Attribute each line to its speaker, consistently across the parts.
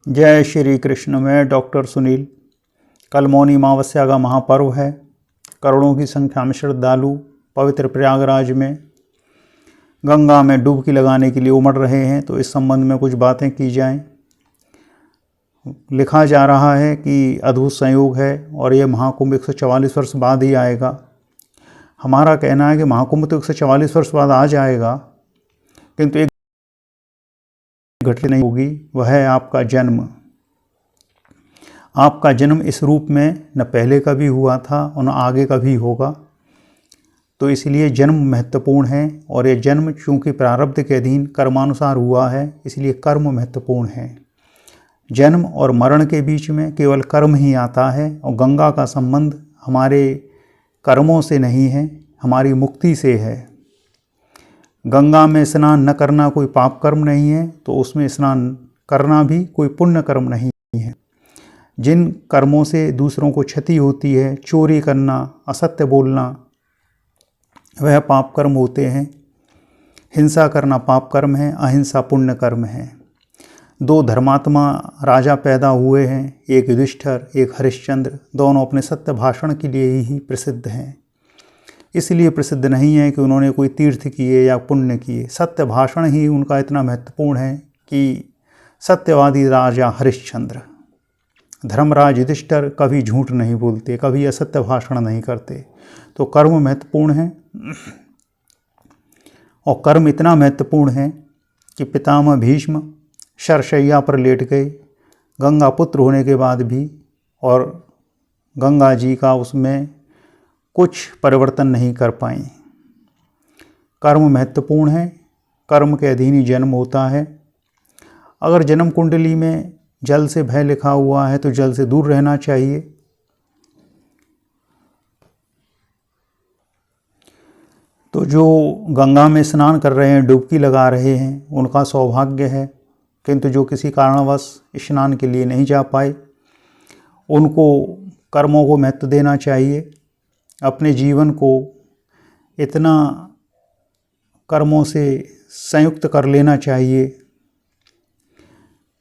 Speaker 1: जय श्री कृष्ण। मैं डॉक्टर सुनील। कल मौनी अमावस्या का महापर्व है। करोड़ों की संख्या में श्रद्धालु पवित्र प्रयागराज में गंगा में डुबकी लगाने के लिए उमड़ रहे हैं। तो इस संबंध में कुछ बातें की जाएं। लिखा जा रहा है कि अद्भुत संयोग है और ये महाकुंभ 144 वर्ष बाद ही आएगा। हमारा कहना है कि महाकुंभ तो 144 वर्ष बाद आ जाएगा, किंतु एक घटना नहीं होगी, वह है आपका जन्म। आपका जन्म इस रूप में न पहले कभी हुआ था और न आगे कभी होगा। तो इसलिए जन्म महत्वपूर्ण है और ये जन्म चूँकि प्रारब्ध के अधीन कर्मानुसार हुआ है, इसलिए कर्म महत्वपूर्ण है। जन्म और मरण के बीच में केवल कर्म ही आता है और गंगा का संबंध हमारे कर्मों से नहीं है, हमारी मुक्ति से है। गंगा में स्नान न करना कोई पाप कर्म नहीं है, तो उसमें स्नान करना भी कोई पुण्य कर्म नहीं है। जिन कर्मों से दूसरों को क्षति होती है, चोरी करना, असत्य बोलना, वह पाप कर्म होते हैं। हिंसा करना पाप कर्म है, अहिंसा पुण्य कर्म है। दो धर्मात्मा राजा पैदा हुए हैं, एक युधिष्ठिर, एक हरिश्चंद्र। दोनों अपने सत्य भाषण के लिए ही प्रसिद्ध हैं। इसलिए प्रसिद्ध नहीं है कि उन्होंने कोई तीर्थ किए या पुण्य किए। सत्य भाषण ही उनका इतना महत्वपूर्ण है कि सत्यवादी राजा हरिश्चंद्र, धर्मराज युधिष्ठिर कभी झूठ नहीं बोलते, कभी असत्य भाषण नहीं करते। तो कर्म महत्वपूर्ण है और कर्म इतना महत्वपूर्ण है कि पितामह भीष्म शरशैया पर लेट गए गंगा पुत्र होने के बाद भी, और गंगा जी का उसमें कुछ परिवर्तन नहीं कर पाए। कर्म महत्वपूर्ण है, कर्म के अधीन ही जन्म होता है। अगर जन्म कुंडली में जल से भय लिखा हुआ है तो जल से दूर रहना चाहिए। तो जो गंगा में स्नान कर रहे हैं, डुबकी लगा रहे हैं, उनका सौभाग्य है। किंतु जो किसी कारणवश स्नान के लिए नहीं जा पाए, उनको कर्मों को महत्व देना चाहिए। अपने जीवन को इतना कर्मों से संयुक्त कर लेना चाहिए,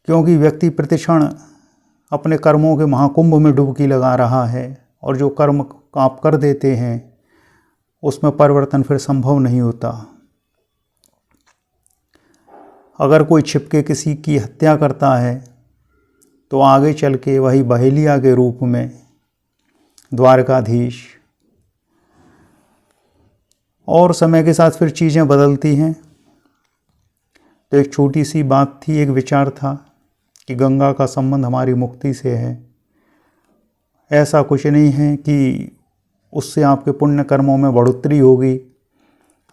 Speaker 1: क्योंकि व्यक्ति प्रतिक्षण अपने कर्मों के महाकुंभ में डुबकी लगा रहा है और जो कर्म आप कर देते हैं उसमें परिवर्तन फिर संभव नहीं होता। अगर कोई छिपके किसी की हत्या करता है तो आगे चल के वही बहेलिया के रूप में द्वारकाधीश, और समय के साथ फिर चीज़ें बदलती हैं। तो एक छोटी सी बात थी, एक विचार था कि गंगा का संबंध हमारी मुक्ति से है। ऐसा कुछ नहीं है कि उससे आपके पुण्य कर्मों में बढ़ोतरी होगी।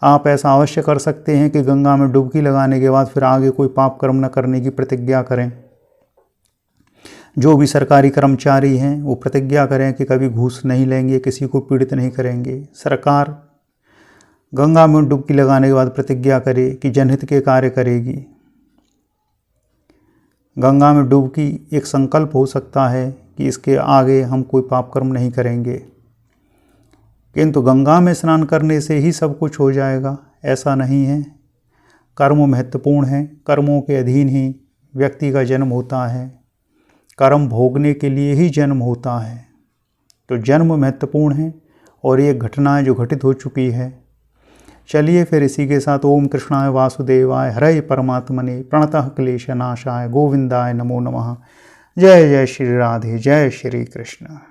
Speaker 1: आप ऐसा अवश्य कर सकते हैं कि गंगा में डुबकी लगाने के बाद फिर आगे कोई पाप कर्म न करने की प्रतिज्ञा करें। जो भी सरकारी कर्मचारी हैं वो प्रतिज्ञा करें कि कभी घूस नहीं लेंगे, किसी को पीड़ित नहीं करेंगे। सरकार गंगा में डुबकी लगाने के बाद प्रतिज्ञा करे कि जनहित के कार्य करेगी। गंगा में डुबकी एक संकल्प हो सकता है कि इसके आगे हम कोई पाप कर्म नहीं करेंगे, किंतु गंगा में स्नान करने से ही सब कुछ हो जाएगा, ऐसा नहीं है। कर्म महत्वपूर्ण है, कर्मों के अधीन ही व्यक्ति का जन्म होता है, कर्म भोगने के लिए ही जन्म होता है। तो जन्म महत्वपूर्ण है और ये घटना जो घटित हो चुकी है। चलिए फिर इसी के साथ ओम कृष्णाय वासुदेवाय हरे परमात्मने प्रणतः क्लेशनाशाय गोविंदाय नमो नमः। जय जय श्री राधे, जय श्री कृष्ण।